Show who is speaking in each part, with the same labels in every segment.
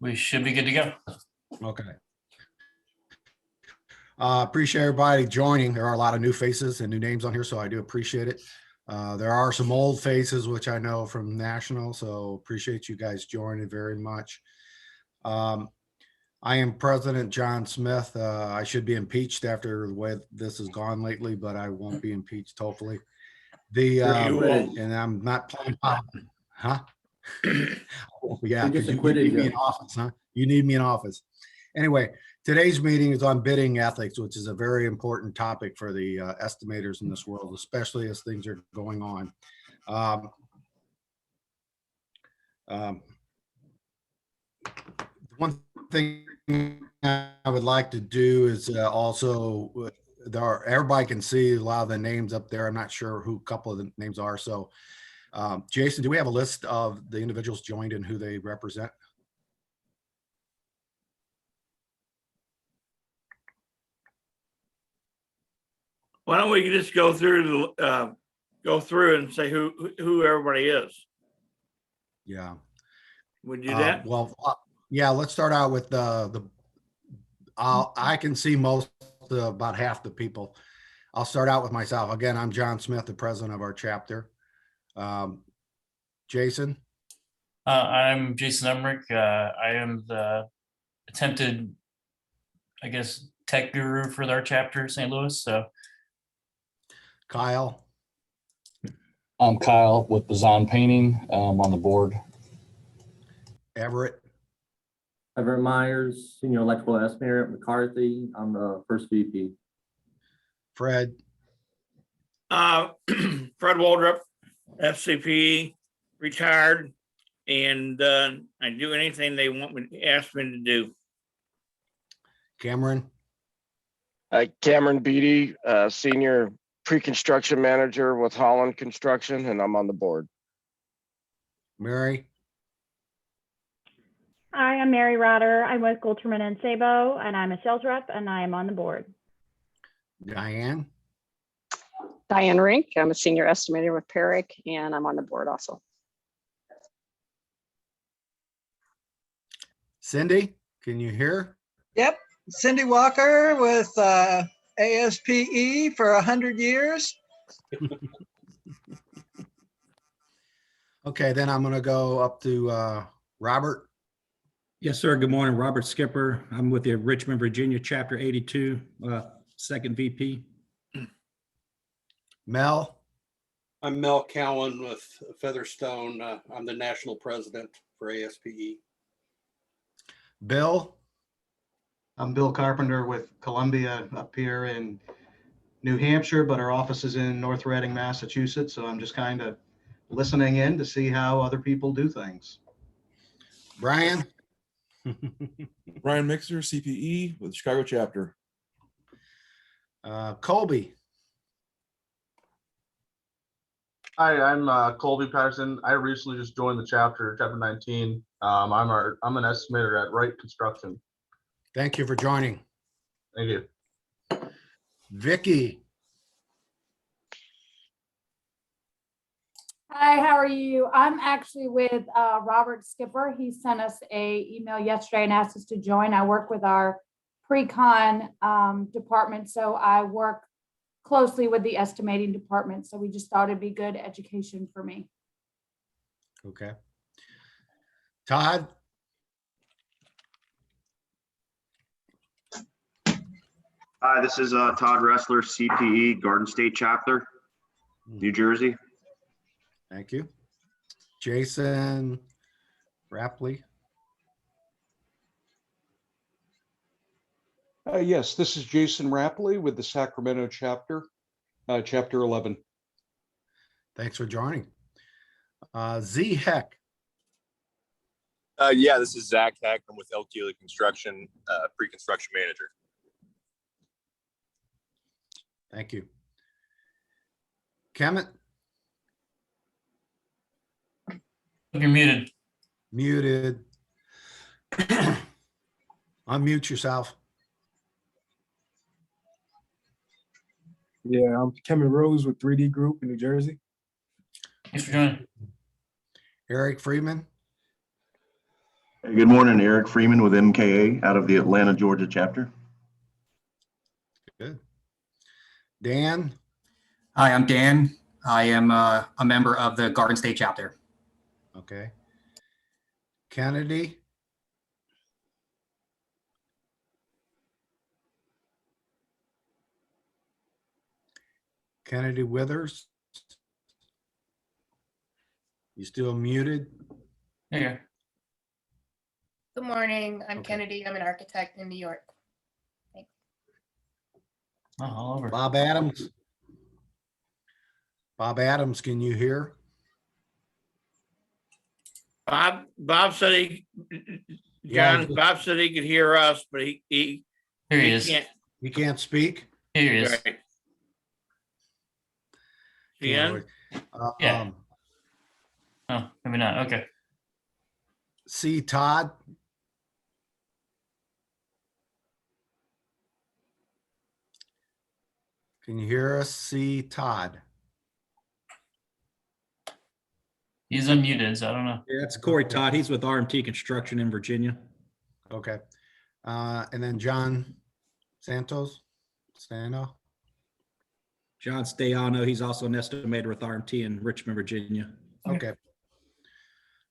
Speaker 1: We should be good to go.
Speaker 2: Okay. Appreciate everybody joining. There are a lot of new faces and new names on here, so I do appreciate it. There are some old faces, which I know from National, so appreciate you guys joining very much. I am President John Smith. I should be impeached after the way this has gone lately, but I won't be impeached, hopefully. And I'm not playing, huh? Yeah, because you need me in office, huh? You need me in office. Anyway, today's meeting is on bidding ethics, which is a very important topic for the estimators in this world, especially as things are going on. One thing I would like to do is also, everybody can see a lot of the names up there. I'm not sure who a couple of the names are. So Jason, do we have a list of the individuals joined and who they represent?
Speaker 3: Why don't we just go through and say who everybody is?
Speaker 2: Yeah.
Speaker 3: Would you do that?
Speaker 2: Yeah, let's start out with I can see about half the people. I'll start out with myself. Again, I'm John Smith, the president of our chapter. Jason?
Speaker 1: I'm Jason Emmerich. I am the attempted, I guess, tech guru for our chapter, St. Louis. So,
Speaker 2: Kyle?
Speaker 4: I'm Kyle with Bazan Painting. I'm on the board.
Speaker 2: Everett?
Speaker 5: Everett Myers, Senior Electrical Estimator at McCarthy. I'm the first VP.
Speaker 2: Fred?
Speaker 3: Fred Waldrop, FCP, retired, and I do anything they want me to ask me to do.
Speaker 2: Cameron?
Speaker 6: Cameron Beatty, Senior Pre-Construction Manager with Holland Construction, and I'm on the board.
Speaker 2: Mary?
Speaker 7: Hi, I'm Mary Rotter. I'm with Goldterman and Sabo, and I'm a sales rep, and I am on the board.
Speaker 2: Diane?
Speaker 8: Diane Rink. I'm a senior estimator with Perrick, and I'm on the board also.
Speaker 2: Cindy, can you hear?
Speaker 9: Yep, Cindy Walker with ASPE for 100 years.
Speaker 2: Okay, then I'm going to go up to Robert.
Speaker 10: Yes, sir. Good morning, Robert Skipper. I'm with the Richmond, Virginia, Chapter 82, second VP.
Speaker 2: Mel?
Speaker 11: I'm Mel Cowen with Featherstone. I'm the national president for ASPE.
Speaker 2: Bill?
Speaker 12: I'm Bill Carpenter with Columbia up here in New Hampshire, but our office is in North Reading, Massachusetts. So I'm just kind of listening in to see how other people do things.
Speaker 2: Brian?
Speaker 13: Brian Mixer, CPE with Chicago chapter.
Speaker 2: Colby?
Speaker 14: Hi, I'm Colby Patterson. I recently just joined the chapter 19. I'm an estimator at Wright Construction.
Speaker 2: Thank you for joining.
Speaker 14: Thank you.
Speaker 2: Vicky?
Speaker 15: Hi, how are you? I'm actually with Robert Skipper. He sent us an email yesterday and asked us to join. I work with our pre-con department, so I work closely with the estimating department. So we just thought it'd be good education for me.
Speaker 2: Okay. Todd?
Speaker 16: Hi, this is Todd Ressler, CPE, Garden State Chapter, New Jersey.
Speaker 2: Thank you. Jason Rapley?
Speaker 17: Yes, this is Jason Rapley with the Sacramento chapter, chapter 11.
Speaker 2: Thanks for joining. Z Heck?
Speaker 18: Yeah, this is Zach Heck. I'm with El Keely Construction, pre-construction manager.
Speaker 2: Thank you. Kemet?
Speaker 1: You're muted.
Speaker 2: Muted. Unmute yourself.
Speaker 19: Yeah, I'm Kevin Rose with 3D Group in New Jersey.
Speaker 1: Thanks for joining.
Speaker 2: Eric Freeman?
Speaker 16: Hey, good morning, Eric Freeman with MKA out of the Atlanta, Georgia chapter.
Speaker 2: Good. Dan?
Speaker 20: Hi, I'm Dan. I am a member of the Garden State chapter.
Speaker 2: Okay. Kennedy? Kennedy Withers? You still muted?
Speaker 1: Yeah.
Speaker 21: Good morning. I'm
Speaker 2: Okay.
Speaker 21: Kennedy. I'm an architect in New York. Thanks.
Speaker 1: Oh, all over.
Speaker 2: Bob Adams? Bob Adams, can you hear?
Speaker 3: Bob said he,
Speaker 2: Yeah,
Speaker 3: John, Bob said he could hear us, but he
Speaker 1: Here he is.
Speaker 3: can't.
Speaker 2: You can't speak?
Speaker 1: Here he is.
Speaker 3: Right. See
Speaker 2: Can't
Speaker 3: in?
Speaker 2: really-
Speaker 1: Yeah. Oh, maybe not. Okay.
Speaker 2: C. Todd? Can you hear us? C. Todd?
Speaker 1: He's unmuted, so I don't know.
Speaker 10: Yeah, it's Corey Todd. He's with RMT Construction in Virginia.
Speaker 2: Okay. And then John Santos? Stano?
Speaker 10: John Stayano, he's also an estimator with RMT in Richmond, Virginia.
Speaker 2: Okay.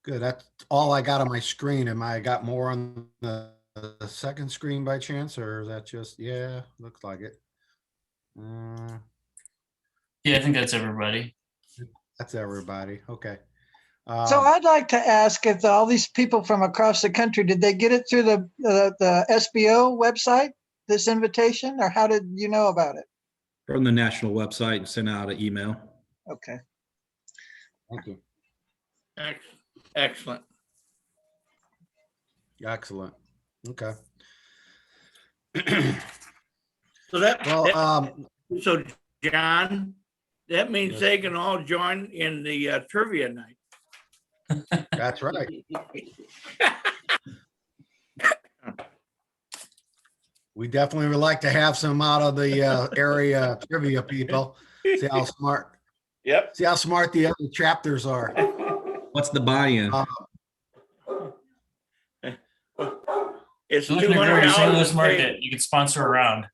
Speaker 2: Good. That's all I got on my screen. Am I got more on the second screen by chance, or is that just, yeah, looks like it.
Speaker 1: Yeah, I think that's everybody.
Speaker 2: That's everybody. Okay.
Speaker 9: So I'd like to ask if all these people from across the country, did they get it through the SBO website, this invitation, or how did you know about it?
Speaker 10: From the national website, sent out an email.
Speaker 9: Okay.
Speaker 2: Thank you.
Speaker 3: Excellent.
Speaker 2: Excellent. Okay.
Speaker 3: So that,
Speaker 2: Well,
Speaker 3: so John, that means
Speaker 2: Yes.
Speaker 3: they can all join in the trivia night.
Speaker 2: That's right. We definitely would like to have some out of the area trivia people. See how smart.
Speaker 3: Yep.
Speaker 2: See how smart the other chapters are.
Speaker 10: What's the buy-in?
Speaker 3: It's
Speaker 1: Looking to grow your St. Louis
Speaker 3: $200.
Speaker 1: market. You can sponsor a round.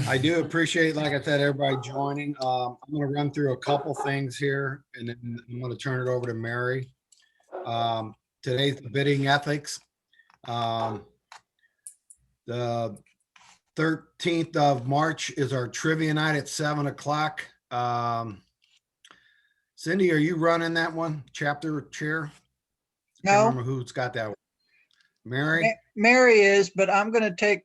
Speaker 2: I do appreciate, like I said, everybody joining. I'm going to run through a couple things here, and then I'm going to turn it over to Mary. Today's the bidding ethics. The 13th of March is our trivia night at 7 o'clock. Cindy, are you running that one, chapter chair? I can't
Speaker 9: No.
Speaker 2: remember who's got that one. Mary?
Speaker 9: Mary is, but I'm going to take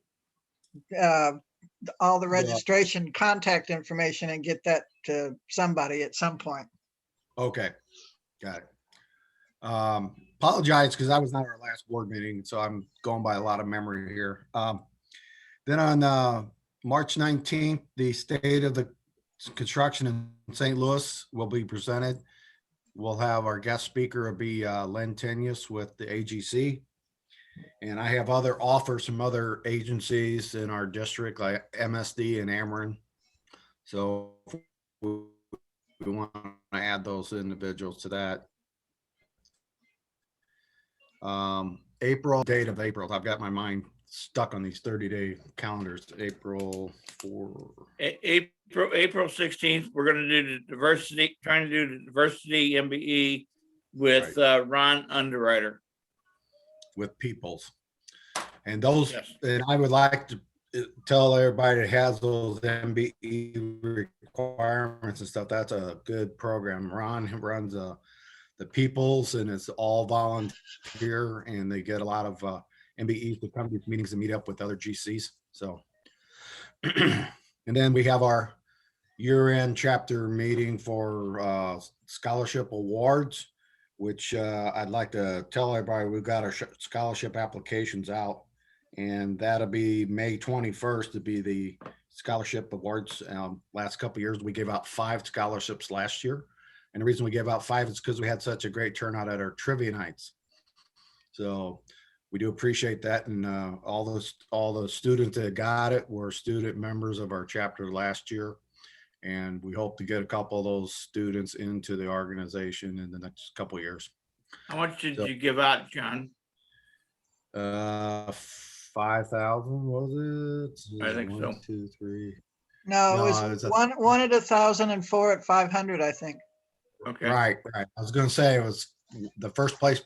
Speaker 9: all the registration contact information and get that to somebody at some point.
Speaker 2: Okay, got it. Apologize because I was not at our last board meeting, so I'm going by a lot of memory here. Then on March 19th, the state of the construction in St. Louis will be presented. We'll have our guest speaker will be Len Tenius with the AGC. And I have other offers from other agencies in our district like MSD and Ameren. So we want to add those individuals to that. April, date of April. I've got my mind stuck on these 30-day calendars. April 4.
Speaker 3: April 16th, we're going to do the diversity, trying to do the diversity MBE with Ron Underwriter.
Speaker 2: With Peoples. And those,
Speaker 3: Yes.
Speaker 2: and I would like to tell everybody that has those MBE requirements and stuff, that's a good program. Ron runs the Peoples, and it's all volunteer, and they get a lot of MBEs to come to these meetings and meet up with other GCs. So, and then we have our year-end chapter meeting for scholarship awards, which I'd like to tell everybody we've got our scholarship applications out, and that'll be May 21st to be the scholarship awards. Last couple of years, we gave out 5 scholarships last year. And the reason we gave out 5 is because we had such a great turnout at our trivia nights. So we do appreciate that. And all those students that got it were student members of our chapter last year. And we hope to get a couple of those students into the organization in the next couple of years.
Speaker 3: How much did
Speaker 2: So-
Speaker 3: you give out, John?
Speaker 2: 5,000 was it?
Speaker 3: I think so.
Speaker 2: 1, 2, 3.
Speaker 9: No, it
Speaker 2: No,
Speaker 9: was
Speaker 2: it was a-
Speaker 9: one at 1,000 and 4 at 500, I think.
Speaker 3: Okay.
Speaker 2: Right. I was gonna say it was the first place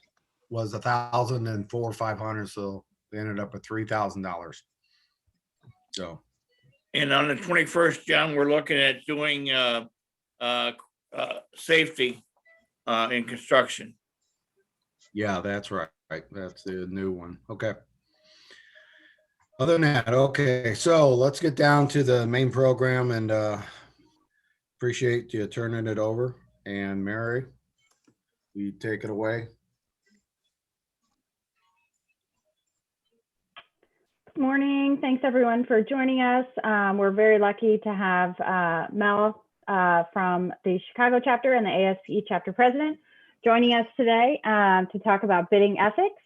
Speaker 2: was 1,000 and 4 500, so they ended up with $3,000. So
Speaker 3: And on the 21st, John, we're looking at doing safety in construction.
Speaker 2: yeah, that's right. That's the new one. Okay. Other than that, okay, so let's get down to the main program and appreciate you turning it over. And Mary, you take it away.
Speaker 7: Good morning. Thanks everyone for joining us. We're very lucky to have Mel from the Chicago chapter and the ASPE chapter president joining us today to talk about bidding ethics.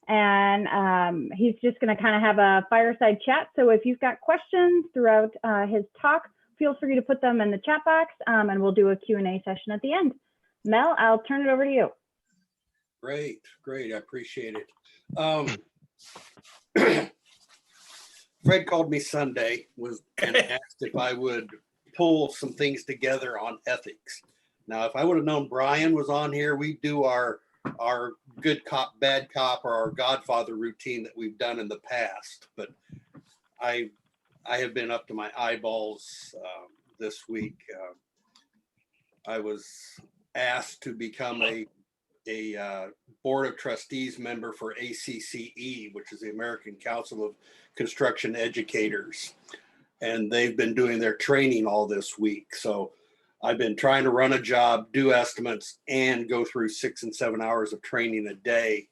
Speaker 7: And he's just going to kind of have a fireside chat. So if you've got questions throughout his talk, feel free to put them in the chat box and we'll do a Q&A session at the end. Mel, I'll turn it over to you.
Speaker 17: Great. I appreciate it. Fred called me Sunday and asked if I would pull some things together on ethics. Now, if I would have known Brian was on here, we'd do our good cop, bad cop, or our Godfather routine that we've done in the past. But I have been up to my eyeballs this week. I was asked to become a board of trustees member for ACCE, which is the American Council of Construction Educators. And they've been doing their training all this week. So I've been trying to run a job, do estimates, and go through 6 and 7 hours of training a day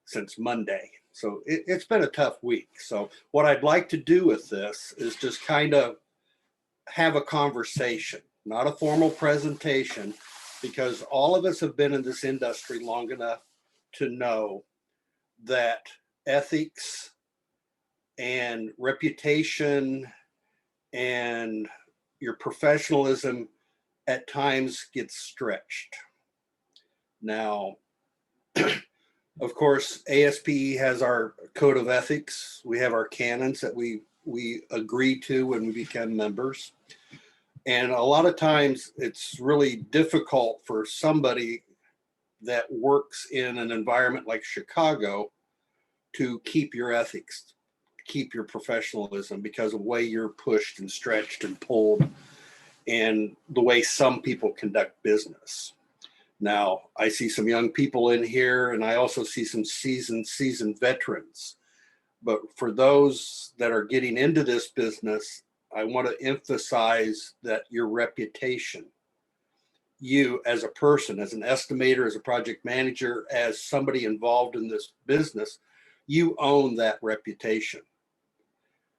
Speaker 17: since Monday. So it's been a tough week. So what I'd like to do with this is just kind of have a conversation, not a formal presentation, because all of us have been in this industry long enough to know that ethics and reputation and your professionalism at times gets stretched. Now, of course, ASPE has our code of ethics. We have our canons that we agree to when we become members. And a lot of times it's really difficult for somebody that works in an environment like Chicago to keep your ethics, keep your professionalism, because of the way you're pushed and stretched and pulled and the way some people conduct business. Now, I see some young people in here and I also see some seasoned veterans. But for those that are getting into this business, I want to emphasize that your reputation, you as a person, as an estimator, as a project manager, as somebody involved in this business, you own that reputation.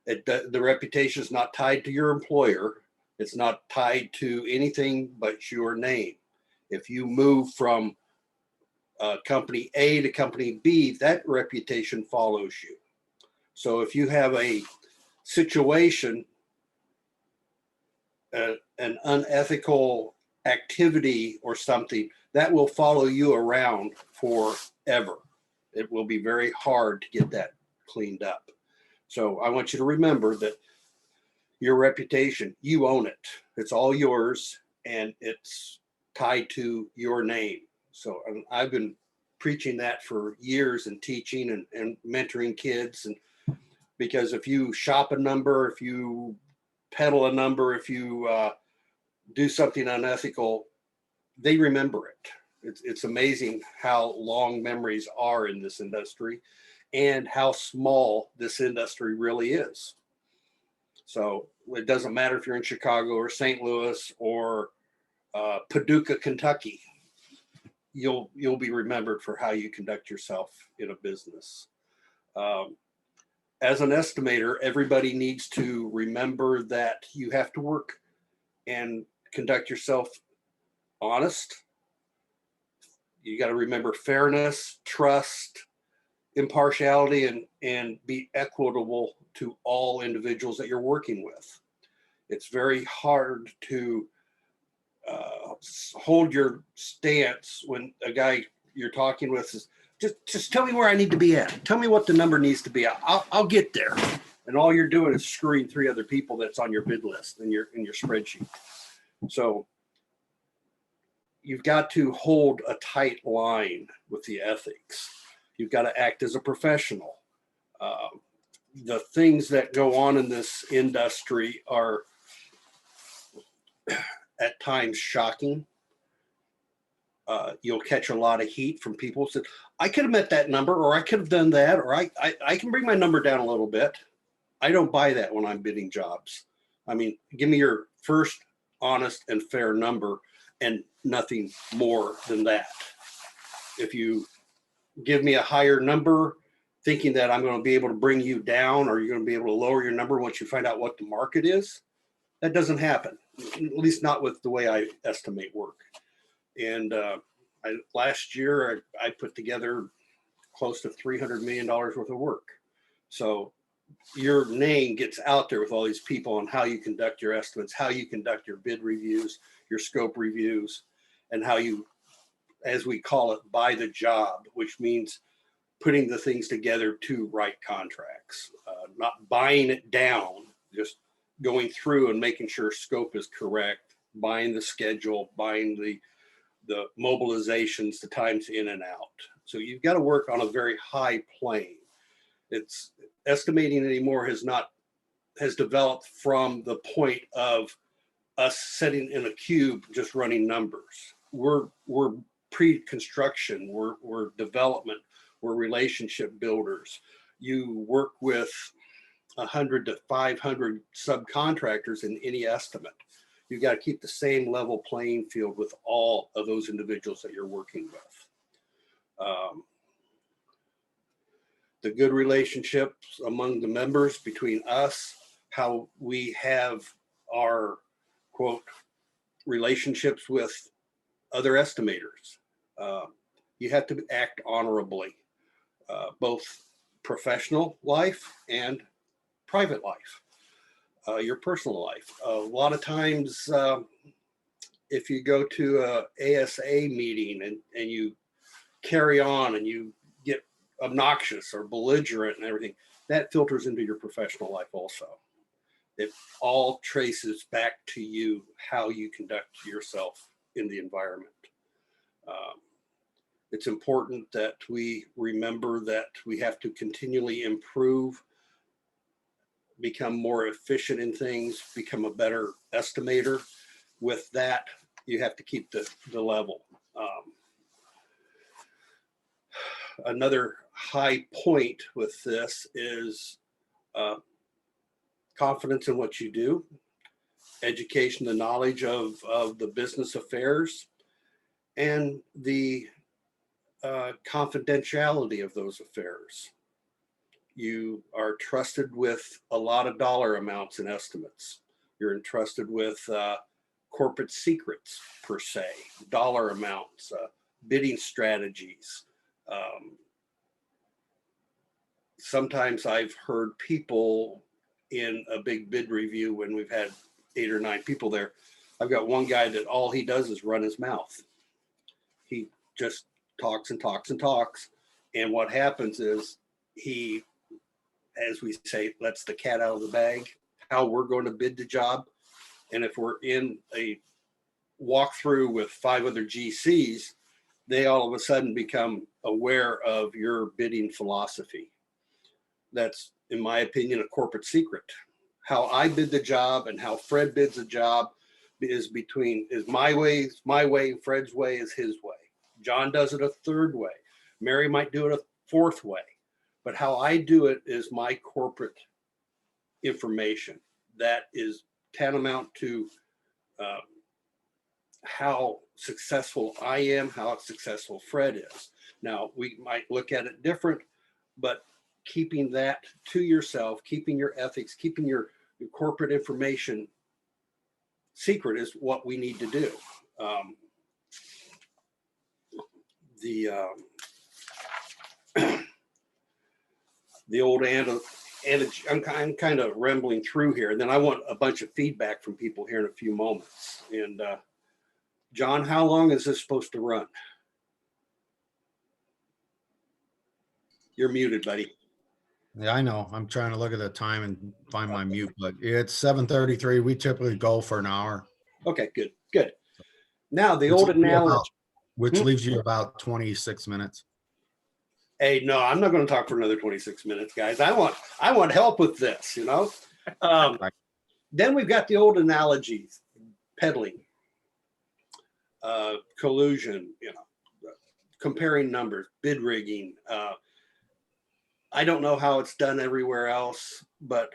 Speaker 17: The reputation is not tied to your employer. It's not tied to anything but your name. If you move from company A to company B, that reputation follows you. So if you have a situation, an unethical activity or something, that will follow you around forever. It will be very hard to get that cleaned up. So I want you to remember that your reputation, you own it. It's all yours and it's tied to your name. So I've been preaching that for years and teaching and mentoring kids. And because if you shop a number, if you peddle a number, if you do something unethical, they remember it. It's amazing how long memories are in this industry and how small this industry really is. So it doesn't matter if you're in Chicago or St. Louis or Paducah, Kentucky, you'll be remembered for how you conduct yourself in a business. As an estimator, everybody needs to remember that you have to work and conduct yourself honest. You got to remember fairness, trust, impartiality, and be equitable to all individuals that you're working with. It's very hard to hold your stance when a guy you're talking with is just tell me where I need to be at. Tell me what the number needs to be. I'll get there. And all you're doing is screwing 3 other people that's on your bid list in your spreadsheet. So you've got to hold a tight line with the ethics. You've got to act as a professional. The things that go on in this industry are at times shocking. You'll catch a lot of heat from people who said, I could have met that number, or I could have done that, or I can bring my number down a little bit. I don't buy that when I'm bidding jobs. I mean, give me your first honest and fair number and nothing more than that. If you give me a higher number thinking that I'm going to be able to bring you down, or you're going to be able to lower your number once you find out what the market is, that doesn't happen, at least not with the way I estimate work. And last year, I put together close to $300 million worth of work. So your name gets out there with all these people on how you conduct your estimates, how you conduct your bid reviews, your scope reviews, and how you, as we call it, buy the job, which means putting the things together to write contracts, not buying it down, just going through and making sure scope is correct, buying the schedule, buying the mobilizations, the times in and out. So you've got to work on a very high plane. It's estimating anymore has developed from the point of us sitting in a cube just running numbers. We're pre-construction, we're development, we're relationship builders. You work with 100 to 500 subcontractors in any estimate. You've got to keep the same level playing field with all of those individuals that you're working with. The good relationships among the members between us, how we have our, quote, relationships with other estimators. You have to act honorably, both professional life and private life, your personal life. A lot of times, if you go to a ASA meeting and you carry on and you get obnoxious or belligerent and everything, that filters into your professional life also. It all traces back to you, how you conduct yourself in the environment. It's important that we remember that we have to continually improve, become more efficient in things, become a better estimator. With that, you have to keep the level. Another high point with this is confidence in what you do, education, the knowledge of the business affairs, and the confidentiality of those affairs. You are trusted with a lot of dollar amounts and estimates. You're entrusted with corporate secrets, per se, dollar amounts, bidding strategies. Sometimes I've heard people in a big bid review when we've had 8 or 9 people there. I've got one guy that all he does is run his mouth. He just talks and talks and talks. And what happens is he, as we say, lets the cat out of the bag, how we're going to bid the job. And if we're in a walkthrough with 5 other GCs, they all of a sudden become aware of your bidding philosophy. That's, in my opinion, a corporate secret. How I bid the job and how Fred bids the job is my way, Fred's way is his way. John does it a 3rd way. Mary might do it a 4th way. But how I do it is my corporate information. That is tantamount to how successful I am, how successful Fred is. Now, we might look at it different, but keeping that to yourself, keeping your ethics, keeping your corporate information secret is what we need to do. The old I'm kind of rambling through here, and then I want a bunch of feedback from people here in a few moments. And John, how long is this supposed to run? You're muted, buddy.
Speaker 2: Yeah, I know. I'm trying to look at the time and find my mute, but it's 7:33. We typically go for an hour.
Speaker 17: Okay, good, good. Now the
Speaker 2: Which
Speaker 17: old
Speaker 2: leaves you
Speaker 17: analogy.
Speaker 2: about- Which leaves you about 26 minutes.
Speaker 17: Hey, no, I'm not going to talk for another 26 minutes, guys. I want help with this, you know. Then we've got the old analogies, peddling, collusion, you know, comparing numbers, bid rigging. I don't know how it's done everywhere else, but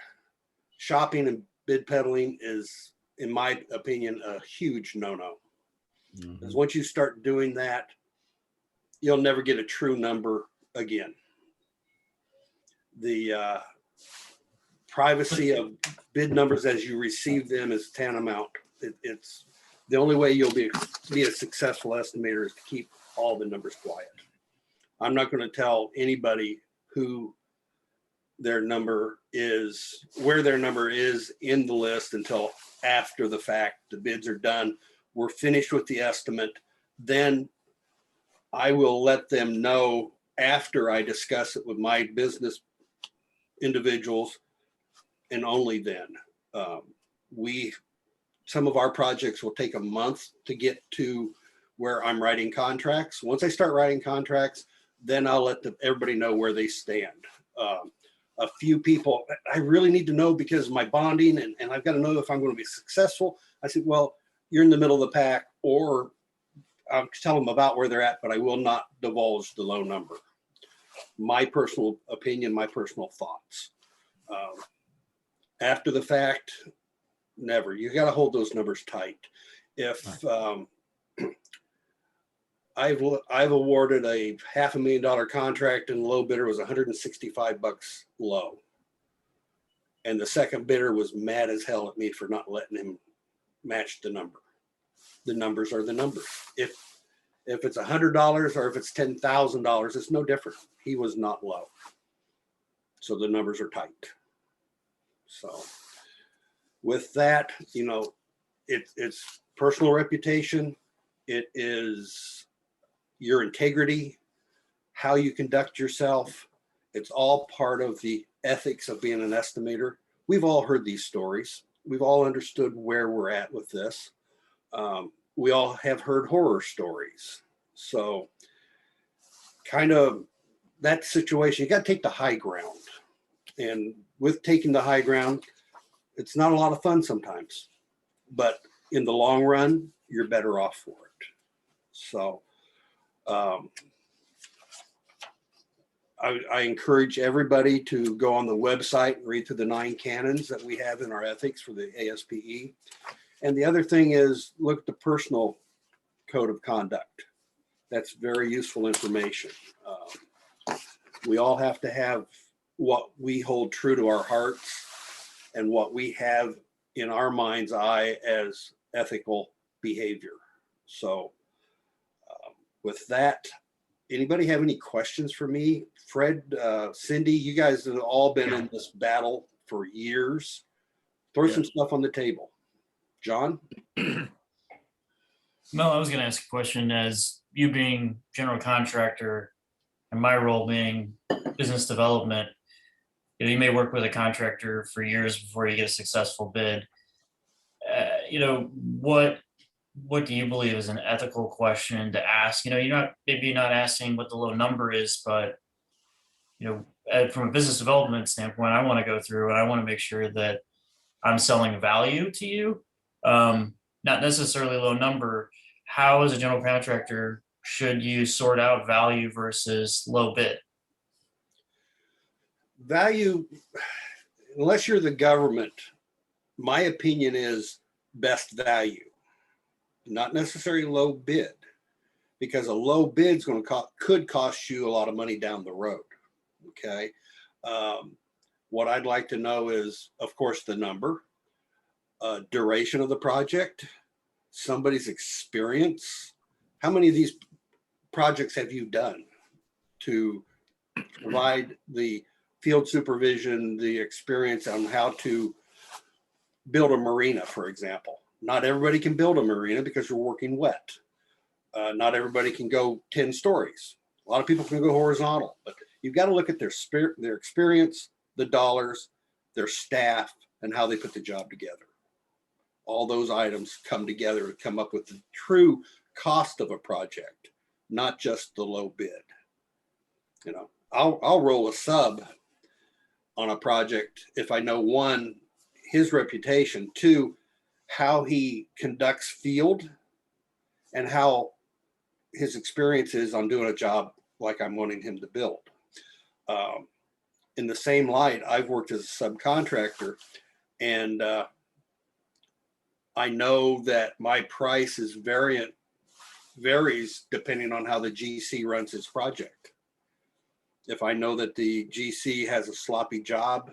Speaker 17: shopping and bid peddling is, in my opinion, a huge no-no. Because once you start doing that, you'll never get a true number again. The privacy of bid numbers as you receive them is tantamount. It's the only way you'll be a successful estimator is to keep all the numbers quiet. I'm not going to tell anybody who their number is, where their number is in the list until after the fact. The bids are done. We're finished with the estimate. Then I will let them know after I discuss it with my business individuals, and only then. Some of our projects will take a month to get to where I'm writing contracts. Once I start writing contracts, then I'll let everybody know where they stand. A few people, I really need to know because of my bonding and I've got to know if I'm going to be successful. I said, well, you're in the middle of the pack, or I'll tell them about where they're at, but I will not divulge the low number. My personal opinion, my personal thoughts. After the fact, never. You got to hold those numbers tight. If I've awarded a $500,000 contract and the low bidder was $165 low, and the second bidder was mad as hell at me for not letting him match the number. The numbers are the numbers. If it's $100 or if it's $10,000, it's no different. He was not low, so the numbers are tight. So with that, you know, it's personal reputation. It is your integrity, how you conduct yourself. It's all part of the ethics of being an estimator. We've all heard these stories. We've all understood where we're at with this. We all have heard horror stories. So kind of that situation, you got to take the high ground. And with taking the high ground, it's not a lot of fun sometimes, but in the long run, you're better off for it. So I encourage everybody to go on the website and read through the 9 canons that we have in our ethics for the ASPE. And the other thing is look at the personal code of conduct. That's very useful information. We all have to have what we hold true to our hearts and what we have in our mind's eye as ethical behavior. So with that, anybody have any questions for me? Fred, Cindy, you guys have all been in this battle for years. Throw some stuff on the table. John?
Speaker 1: Mel, I was going to ask a question. As you being general contractor and my role being business development, you may work with a contractor for years before you get a successful bid. What do you believe is an ethical question to ask? You're not asking what the low number is, but from a business development standpoint, I want to go through and I want to make sure that I'm selling value to you, not necessarily low number. How, as a general contractor, should you sort out value versus low bid?
Speaker 17: Value, unless you're the government, my opinion is best value, not necessarily low bid, because a low bid could cost you a lot of money down the road. Okay. What I'd like to know is, of course, the number, duration of the project, somebody's experience. How many of these projects have you done to provide the field supervision, the experience on how to build a marina, for example? Not everybody can build a marina because you're working wet. Not everybody can go 10 stories. A lot of people can go horizontal, but You've got to look at their spirit, their experience, the dollars, their staff, and how they put the job together. All those items come together and come up with the true cost of a project, not just the low bid. You know, I'll roll a sub on a project if I know, one, his reputation, two, how he conducts field, and how his experience is on doing a job like I'm wanting him to build. In the same light, I've worked as a subcontractor, and I know that my price is varies depending on how the GC runs his project. If I know that the GC has a sloppy job,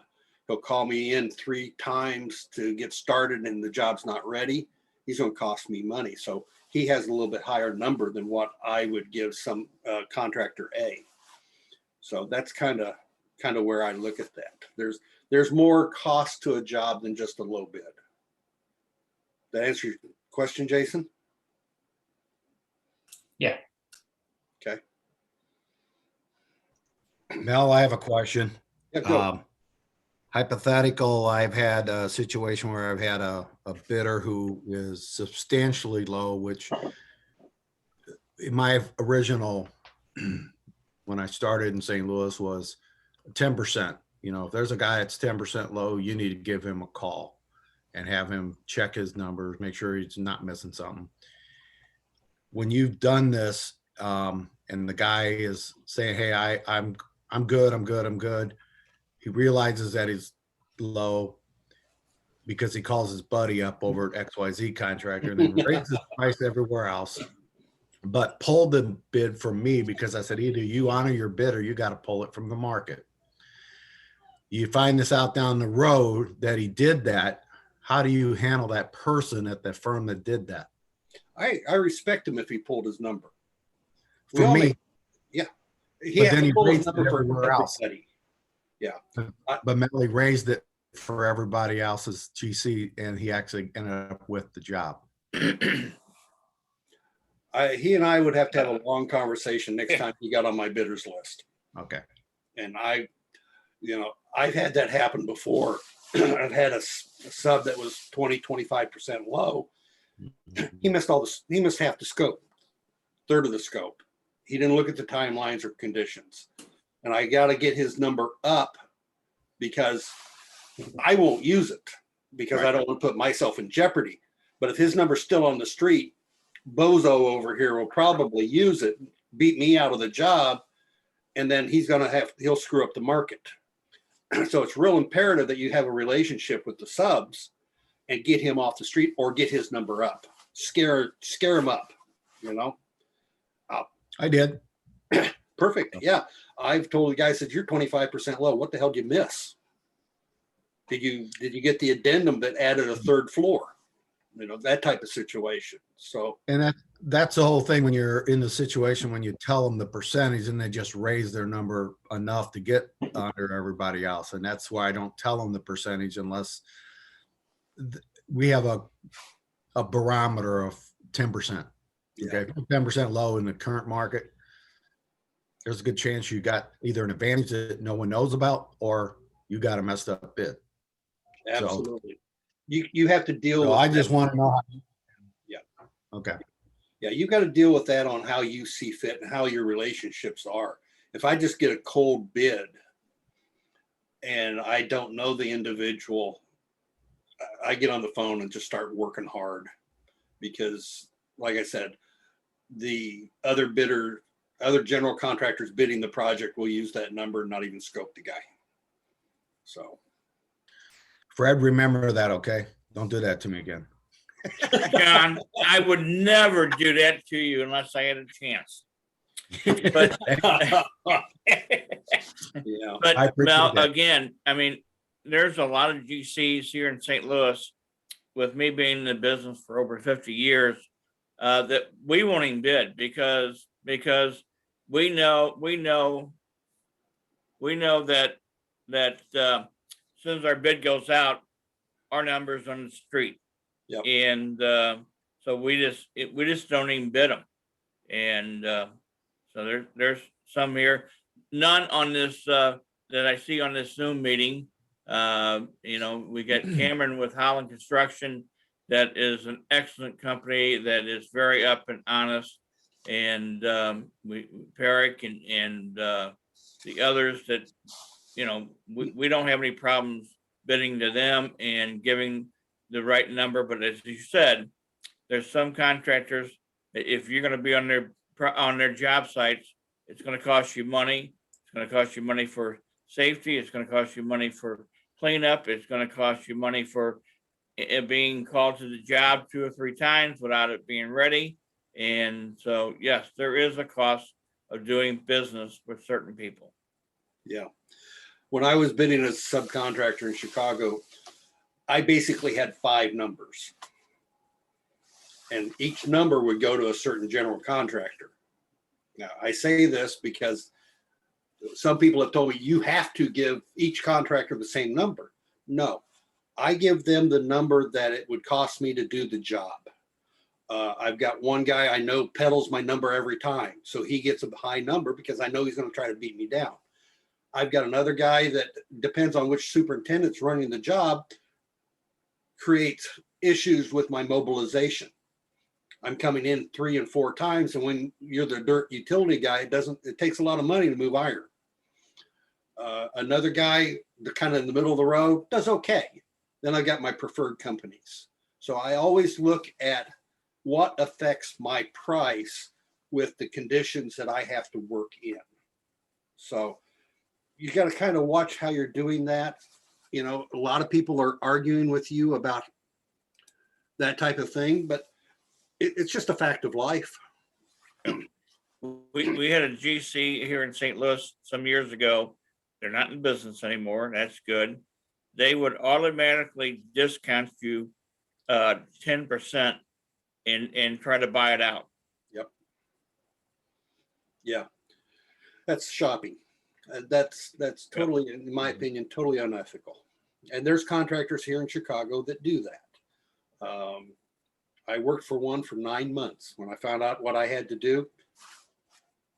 Speaker 17: he'll call me in 3 times to get started and the job's not ready. He's going to cost me money. So he has a little bit higher number than what I would give some contractor A. So that's kind of where I look at that. There's more cost to a job than just a low bid. That answer your question, Jason?
Speaker 1: Yeah.
Speaker 17: Okay.
Speaker 2: Mel, I have a question.
Speaker 17: Yeah, go.
Speaker 2: Hypothetical, I've had a situation where I've had a bidder who is substantially low, which in my original, when I started in St. Louis, was 10%. You know, if there's a guy that's 10% low, you need to give him a call and have him check his numbers, make sure he's not missing something. When you've done this, and the guy is saying, hey, I'm good. He realizes that he's low because he calls his buddy up over at XYZ contractor and then raises the price everywhere else, but pulled the bid from me because I said, either you honor your bid or you got to pull it from the market. You find this out down the road that he did that. How do you handle that person at the firm that did that?
Speaker 17: I respect him if he pulled his number.
Speaker 2: For me,
Speaker 17: yeah.
Speaker 2: But then he raised it everywhere else.
Speaker 17: Yeah.
Speaker 2: But Melly raised it for everybody else's GC, and he actually ended up with the job.
Speaker 17: He and I would have to have a long conversation next time he got on my bidders list.
Speaker 2: Okay.
Speaker 17: And I've had that happen before. I've had a sub that was 20, 25% low. He missed half the scope, third of the scope. He didn't look at the timelines or conditions. And I got to get his number up because I won't use it because I don't want to put myself in jeopardy. But if his number's still on the street, Bozo over here will probably use it, beat me out of the job, and then he'll screw up the market. So it's real imperative that you have a relationship with the subs and get him off the street or get his number up. Scare him up, you know?
Speaker 2: I did.
Speaker 17: Perfect. Yeah. I've told the guy, said, you're 25% low. What the hell did you miss? Did you get the addendum that added a third floor? You know, that type of situation. So,
Speaker 2: and that's the whole thing when you're in the situation when you tell them the percentage and they just raise their number enough to get under everybody else. And that's why I don't tell them the percentage unless we have a barometer of 10%. Okay, 10% low in the current market, there's a good chance you got either an advantage that no one knows about or you got a messed up bid.
Speaker 17: Absolutely. So, you have to deal with
Speaker 2: I just want to know how okay.
Speaker 17: Yeah, you got to deal with that on how you see fit and how your relationships are. If I just get a cold bid and I don't know the individual, I get on the phone and just start working hard because, like I said, the other general contractors bidding the project will use that number and not even scope the guy. So,
Speaker 2: Fred, remember that, okay? Don't do that to me again.
Speaker 3: John, I would never do that to you unless I had a chance. But,
Speaker 17: yeah.
Speaker 3: But Mel, again, I mean, there's a lot of GCs here in St. Louis, with me being in the business for over 50 years, that we won't even bid because we know that as soon as our bid goes out, our number's on the street.
Speaker 17: Yep.
Speaker 3: And so we just don't even bid them. And so there's some here. none on this, that I see on this Zoom meeting. We got Cameron with Holland Construction. That is an excellent company that is very up and honest. And Peric and the others that, we don't have any problems bidding to them and giving the right number. But as you said, there's some contractors, if you're going to be on their job sites, it's going to cost you money. It's going to cost you money for safety. It's going to cost you money for cleanup. It's going to cost you money for it being called to the job 2 or 3 times without it being ready. And so, yes, there is a cost of doing business with certain people.
Speaker 17: Yeah. When I was bidding as a subcontractor in Chicago, I basically had 5 numbers. And each number would go to a certain general contractor. Now, I say this because some people have told me you have to give each contractor the same number. No, I give them the number that it would cost me to do the job. I've got one guy I know peddles my number every time. So he gets a high number because I know he's going to try to beat me down. I've got another guy that depends on which superintendent's running the job, creates issues with my mobilization. I'm coming in 3 and 4 times. And when you're the dirt utility guy, it takes a lot of money to move iron. Another guy, kind of in the middle of the road, does okay. Then I got my preferred companies. So I always look at what affects my price with the conditions that I have to work in. So you got to kind of watch how you're doing that. A lot of people are arguing with you about that type of thing, but it's just a fact of life.
Speaker 3: We had a GC here in St. Louis some years ago. They're not in business anymore. That's good. They would automatically discount you 10% and try to buy it out.
Speaker 17: Yep. Yeah. That's shopping. That's totally, in my opinion, totally unethical. And there's contractors here in Chicago that do that. I worked for one for 9 months. When I found out what I had to do,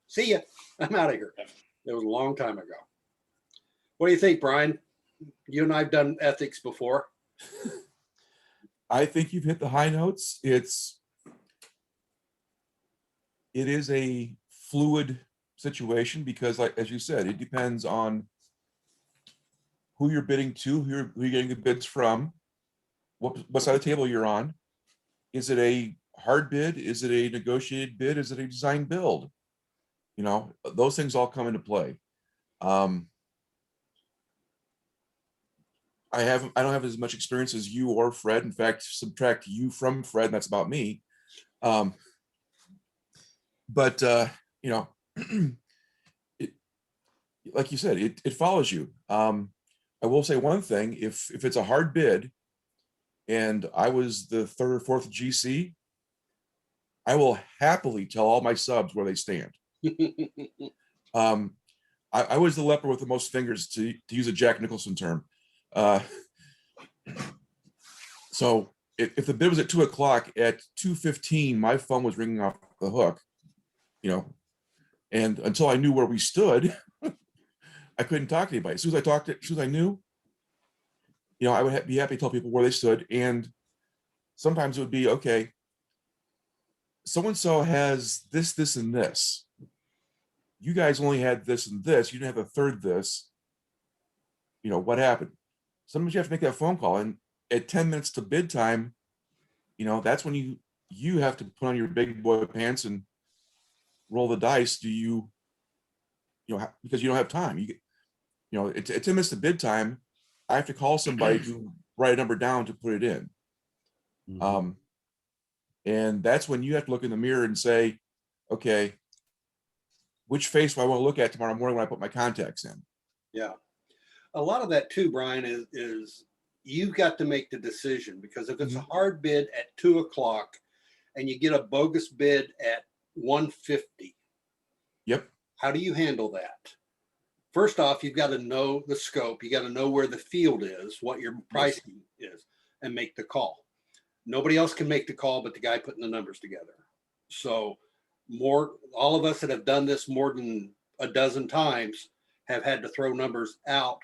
Speaker 17: see ya, I'm out of here. It was a long time ago. What do you think, Brian? You and I have done ethics before.
Speaker 13: I think you've hit the high notes. It is a fluid situation because, like as you said, it depends on who you're bidding to, who you're getting the bids from, what side of the table you're on. Is it a hard bid? Is it a negotiated bid? Is it a design build? Those things all come into play. I don't have as much experience as you or Fred. In fact, subtract you from Fred, and that's about me. But like you said, it follows you. I will say one thing: if it's a hard bid, and I was the 3rd or 4th GC, I will happily tell all my subs where they stand. I was the leper with the most fingers, to use a Jack Nicholson term. So if the bid was at 2 o'clock, at 2:15, my phone was ringing off the hook, and until I knew where we stood, I couldn't talk to anybody. As soon as I knew, I would be happy to tell people where they stood. And sometimes it would be, okay, so-and-so has this, this, and this. You guys only had this and this. You didn't have a third this. What happened? Sometimes you have to make that phone call. And at 10 minutes to bid time, that's when you have to put on your big boy pants and roll the dice. Do you, because you don't have time. At 10 minutes to bid time, I have to call somebody to write a number down to put it in. Mm-hmm. And that's when you have to look in the mirror and say, okay, which face do I want to look at tomorrow morning when I put my contacts in?
Speaker 17: Yeah. A lot of that too, Brian, is you've got to make the decision, because if it's a hard bid at 2 o'clock and you get a bogus bid at 1:50.
Speaker 13: Yep.
Speaker 17: How do you handle that? First off, you've got to know the scope. You got to know where the field is, what your pricing is, and make the call. Nobody else can make the call but the guy putting the numbers together. So all of us that have done this more than a dozen times, have had to throw numbers out,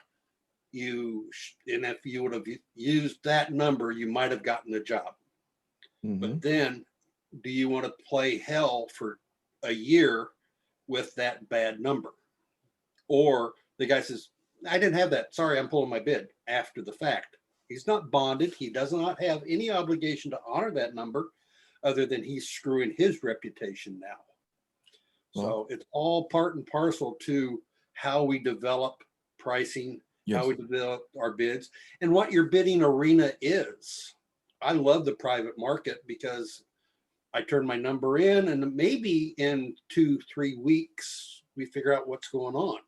Speaker 17: and if you would have used that number, you might have gotten the job. But then do you want to play hell for a year with that bad number? Or the guy says, I didn't have that. Sorry, I'm pulling my bid after the fact. He's not bonded. He does not have any obligation to honor that number other than he's screwing his reputation now. So it's all part and parcel to how we develop pricing, how we develop our bids, and what your bidding arena is. I love the private market because I turn my number in and maybe in 2-3 weeks, we figure out what's going on.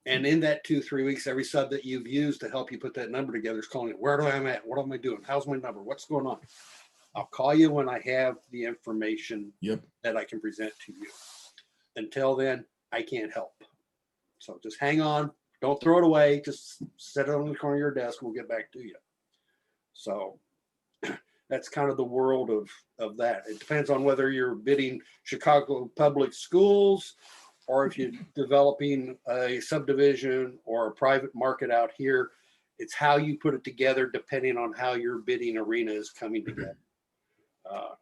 Speaker 17: And in that 2-3 weeks, every sub that you've used to help you put that number together is calling it. Where do I am at? What am I doing? How's my number? What's going on? I'll call you when I have the information that I can present to you. Until then, I can't help. So just hang on. Don't throw it away. Just set it on the corner of your desk. We'll get back to you. So that's kind of the world of that. It depends on whether you're bidding Chicago public schools or if you're developing a subdivision or a private market out here. It's how you put it together depending on how your bidding arena is coming together.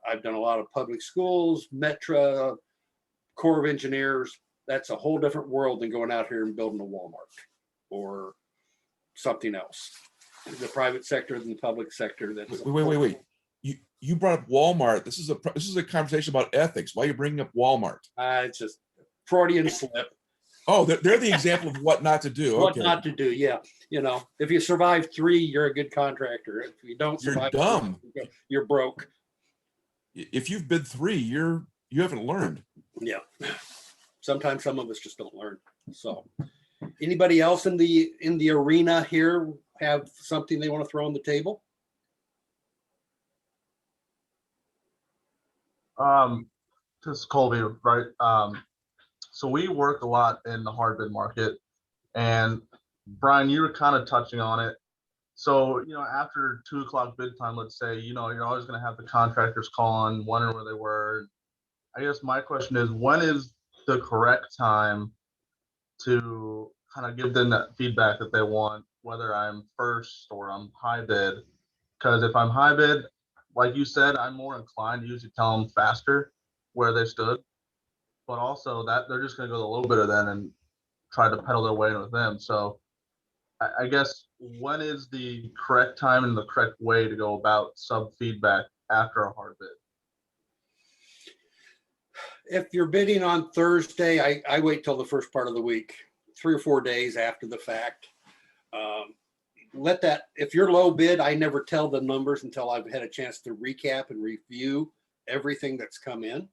Speaker 17: I've done a lot of public schools, Metra, Corps of Engineers. That's a whole different world than going out here and building a Walmart or something else. The private sector and the public sector. That's
Speaker 13: wait. You brought up Walmart. This is a conversation about ethics. Why are you bringing up Walmart?
Speaker 17: It's just Freudian slip.
Speaker 13: Oh, they're the example of what not to do.
Speaker 17: What not to do, yeah. You know, if you survive 3, you're a good contractor. If you don't survive,
Speaker 13: you're dumb.
Speaker 17: 3, you're broke.
Speaker 13: If you've bid 3, you haven't learned.
Speaker 17: Yeah. Sometimes some of us just don't learn. So anybody else in the arena here have something they want to throw on the table?
Speaker 14: This is Colby, right? So we work a lot in the hard bid market, and Brian, you were kind of touching on it. So, you know, after 2 o'clock bid time, let's say, you know, you're always going to have the contractors call on, wondering where they were. I guess my question is, when is the correct time to kind of give them that feedback that they want, whether I'm first or I'm high bid? Because if I'm high bid, like you said, I'm more inclined to usually tell them faster where they stood, but also that they're just going to go the low bidder then and try to pedal their way in with them. So I guess when is the correct time and the correct way to go about sub feedback after a hard bid?
Speaker 17: If you're bidding on Thursday, I wait till the first part of the week, 3 or 4 days after the fact. If you're low bid, I never tell the numbers until I've had a chance to recap and review everything that's come in.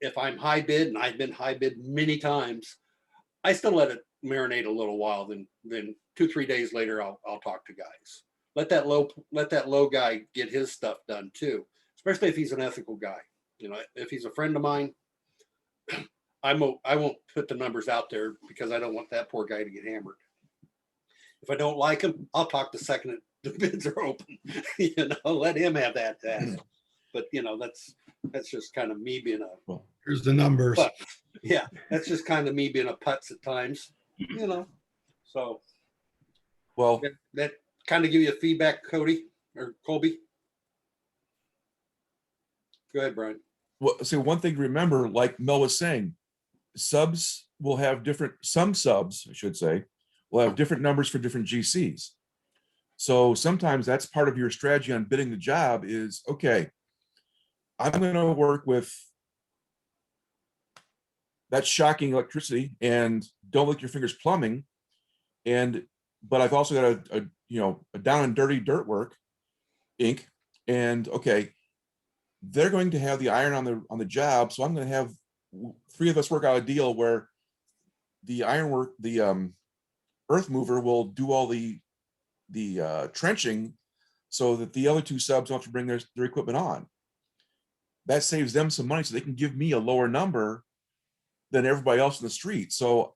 Speaker 17: If I'm high bid, and I've been high bid many times, I still let it marinate a little while. Then 2-3 days later, I'll talk to guys. Let that low guy get his stuff done too, especially if he's an ethical guy. You know, if he's a friend of mine, I won't put the numbers out there because I don't want that poor guy to get hammered. If I don't like him, I'll talk the second the bids are open. You know, let him have that task. But you know, that's just kind of me being a.
Speaker 2: Here's the numbers.
Speaker 17: Putz. Yeah, that's just kind of me being a putz at times. You know, so.
Speaker 13: Well,
Speaker 17: that kind of give you a feedback, Cody or Colby. Go ahead, Brian.
Speaker 13: Well, so one thing to remember, like Mel was saying, subs will have some subs, I should say, will have different numbers for different GCs. So sometimes that's part of your strategy on bidding the job is, okay, I'm going to work with that shocking electricity and don't lick your fingers plumbing. But I've also got a down and dirty dirt work, Inc. And okay, they're going to have the iron on the job, so I'm going to have 3 of us work out a deal where the ironwork, the earth mover will do all the trenching, so that the other 2 subs don't have to bring their equipment on. That saves them some money, so they can give me a lower number than everybody else in the street. So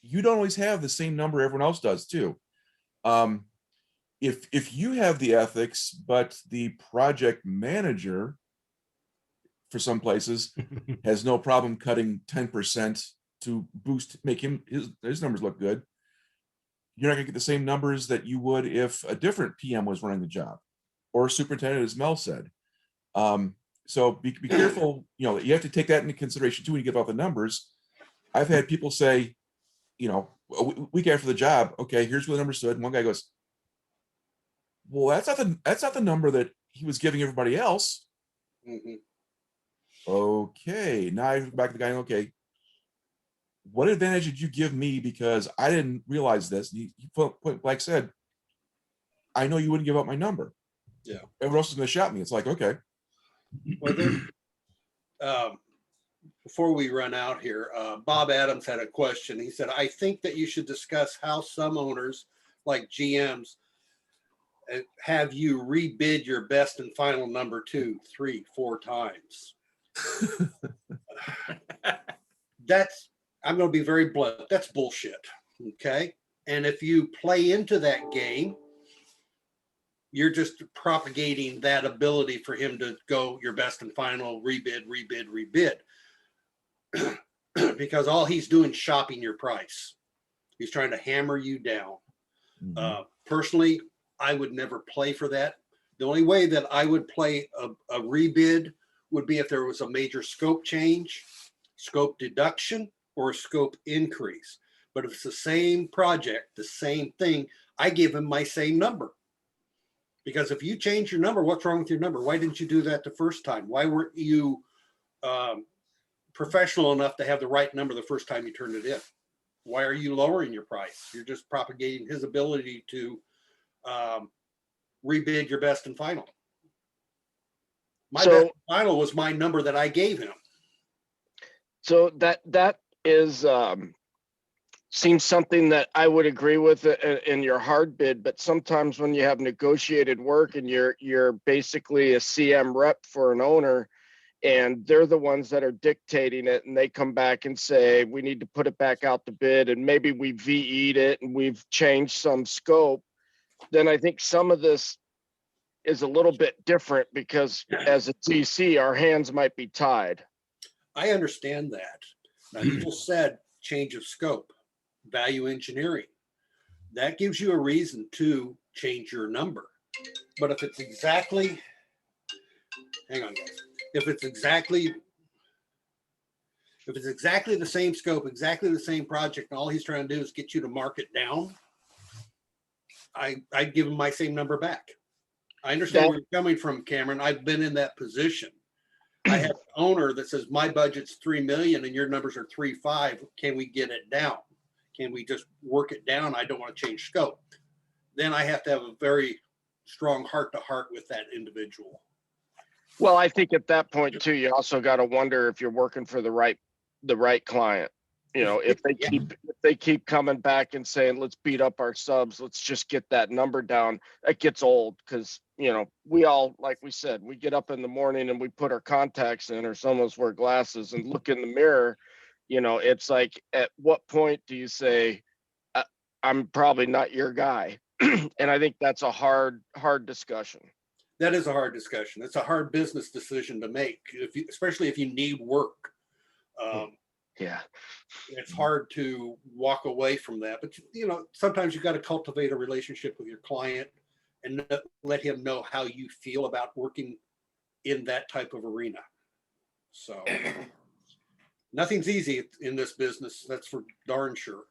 Speaker 13: you don't always have the same number everyone else does too. If you have the ethics, but the project manager for some places has no problem cutting 10% to boost, make his numbers look good, you're not gonna get the same numbers that you would if a different PM was running the job, or a superintendent, as Mel said. So be careful, you have to take that into consideration too when you give out the numbers. I've had people say, a week after the job, okay, here's where the number stood. And one guy goes, well, that's not the number that he was giving everybody else. Okay, now I back to the guy, okay, what advantage did you give me because I didn't realize this? He point blank said, I know you wouldn't give up my number.
Speaker 17: Yeah.
Speaker 13: Everyone else is going to shout me. It's like, okay.
Speaker 17: Well, then, before we run out here, Bob Adams had a question. He said, I think that you should discuss how some owners, like GMs, have you rebid your best and final number 2, 3, 4 times. I'm going to be very blunt. That's bullshit. Okay. And if you play into that game, you're just propagating that ability for him to go your best and final, rebid. Because all he's doing is shopping your price. He's trying to hammer you down. Personally, I would never play for that. The only way that I would play a rebid would be if there was a major scope change, scope deduction, or a scope increase. But if it's the same project, the same thing, I give him my same number. Because if you change your number, what's wrong with your number? Why didn't you do that the first time? Why weren't you professional enough to have the right number the first time you turned it in? Why are you lowering your price? You're just propagating his ability to rebid your best and final. My best and final was my number that I gave him.
Speaker 6: So that is seems something that I would agree with in your hard bid, but sometimes when you have negotiated work and you're basically a CM rep for an owner, and they're the ones that are dictating it, and they come back and say, we need to put it back out to bid, and maybe we VE'd it and we've changed some scope, then I think some of this is a little bit different because as a TC, our hands might be tied.
Speaker 17: I understand that. Now you just said change of scope, value engineering. That gives you a reason to change your number. But if it's exactly, hang on guys, if it's exactly the same scope, exactly the same project, and all he's trying to do is get you to mark it down, I'd give him my same number back. I understand where you're coming from, Cameron. I've been in that position. I have an owner that says my budget's 3 million and your numbers are 3.5. Can we get it down? Can we just work it down? I don't want to change scope. Then I have to have a very strong heart to heart with that individual.
Speaker 6: Well, I think at that point too, you also got to wonder if you're working for the right client. If they keep coming back and saying, let's beat up our subs, let's just get that number down, that gets old because, we all, like we said, we get up in the morning and we put our contacts in, or some of us wear glasses and look in the mirror. It's like, at what point do you say, I'm probably not your guy? And I think that's a hard discussion.
Speaker 17: That is a hard discussion. It's a hard business decision to make, especially if you need work.
Speaker 6: Yeah,
Speaker 17: it's hard to walk away from that, but sometimes you got to cultivate a relationship with your client and let him know how you feel about working in that type of arena. So nothing's easy in this business. That's for darn sure.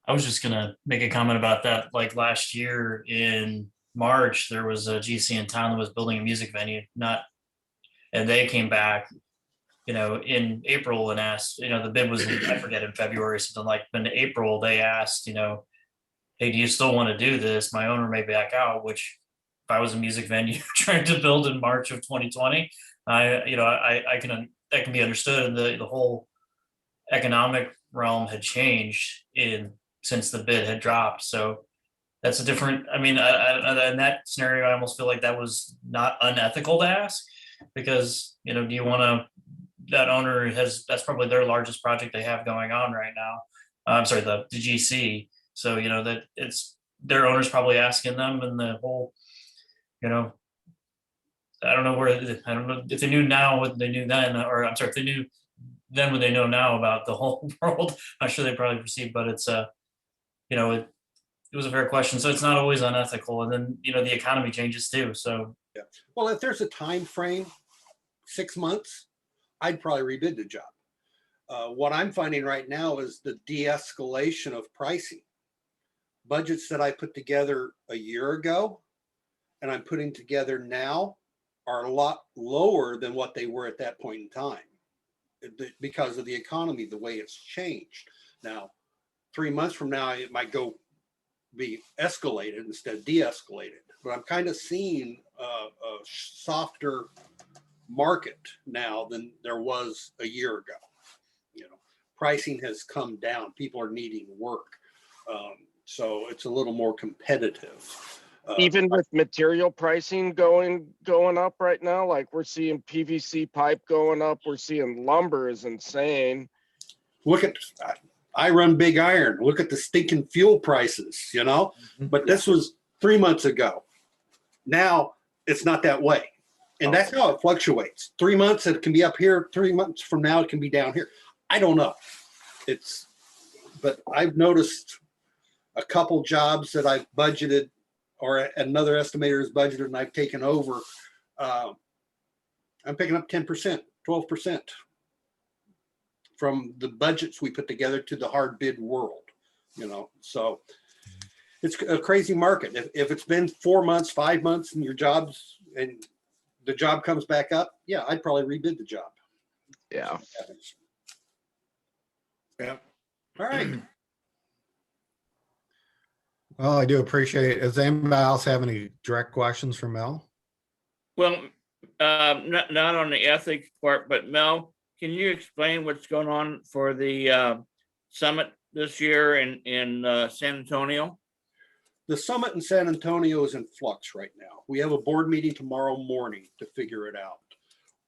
Speaker 1: I was just gonna make a comment about that. Like last year in March, there was a GC in town that was building a music venue, and they came back, in April and asked, the bid was I forget, in February or something like, but in April they asked, hey, do you still want to do this? My owner may back out, which if I was a music venue trying to build in March of 2020, that can be understood. And the whole economic realm had changed since the bid had dropped. So that's a different, in that scenario, I almost feel like that was not unethical to ask, because, do you want to, that owner that's probably their largest project they have going on right now. I'm sorry, the GC. So, that it's their owner's probably asking them, and the whole, I don't know if they knew now what they knew then, or I'm sorry, if they knew then what they know now about the whole world, I'm sure they probably perceive, but it's you know, it was a fair question. So it's not always unethical. And then, you know, the economy changes too. So
Speaker 17: Yeah. Well, if there's a time frame, 6 months, I'd probably rebid the job. What I'm finding right now is the de-escalation of pricing. Budgets that I put together a year ago and I'm putting together now are a lot lower than what they were at that point in time because of the economy, the way it's changed. Now, 3 months from now, it might be escalated instead of de-escalated. But I'm kind of seeing a softer market now than there was a year ago. You know, pricing has come down. People are needing work, so it's a little more competitive.
Speaker 6: Even with material pricing going up right now, like we're seeing PVC pipe going up, we're seeing lumber is insane.
Speaker 17: Look at, I run big iron. Look at the stinking fuel prices, you know. But this was 3 months ago. Now it's not that way, and that's how it fluctuates. 3 months it can be up here. 3 months from now it can be down here. I don't know. But I've noticed a couple jobs that I've budgeted, or another estimator has budgeted, and I've taken over. I'm picking up 10%, 12% from the budgets we put together to the hard bid world, you know. So it's a crazy market. If it's been 4 months, 5 months, and the job comes back up, yeah, I'd probably rebid the job.
Speaker 6: Yeah.
Speaker 17: Yeah. All right.
Speaker 2: Well, I do appreciate it. Does anybody else have any direct questions for Mel?
Speaker 3: Well, not on the ethics part, but Mel, can you explain what's going on for the summit this year in San Antonio?
Speaker 17: The summit in San Antonio is in flux right now. We have a board meeting tomorrow morning to figure it out.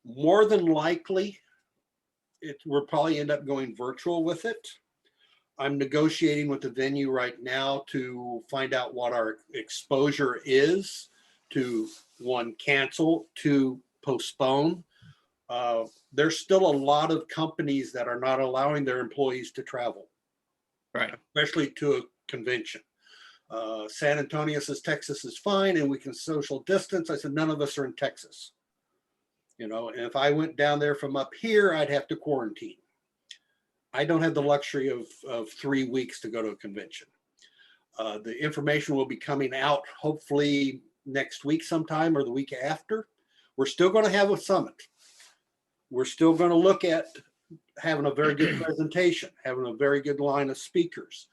Speaker 17: More than likely, we'll probably end up going virtual with it. I'm negotiating with the venue right now to find out what our exposure is to, one, cancel, two, postpone. There's still a lot of companies that are not allowing their employees to travel,
Speaker 3: right?
Speaker 17: Especially to a convention. San Antonio says Texas is fine and we can social distance. I said, none of us are in Texas. You know, and if I went down there from up here, I'd have to quarantine. I don't have the luxury of 3 weeks to go to a convention. The information will be coming out hopefully next week sometime or the week after. We're still going to have a summit. We're still going to look at having a very good presentation, having a very good line of speakers.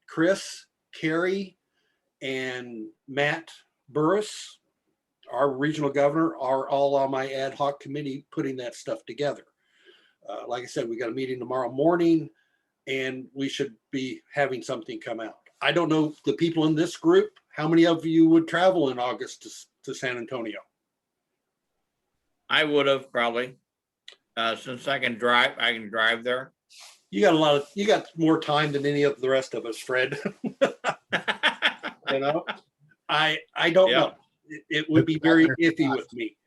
Speaker 17: Chris, Carrie, and Matt Burris, our regional governor, are all on my ad hoc committee putting that stuff together. Like I said, we got a meeting tomorrow morning and we should be having something come out. I don't know the people in this group, how many of you would travel in August to San Antonio?
Speaker 3: I would have probably, since I can drive there.
Speaker 17: You got more time than any of the rest of us, Fred. You know, I don't know. It would be very iffy with me.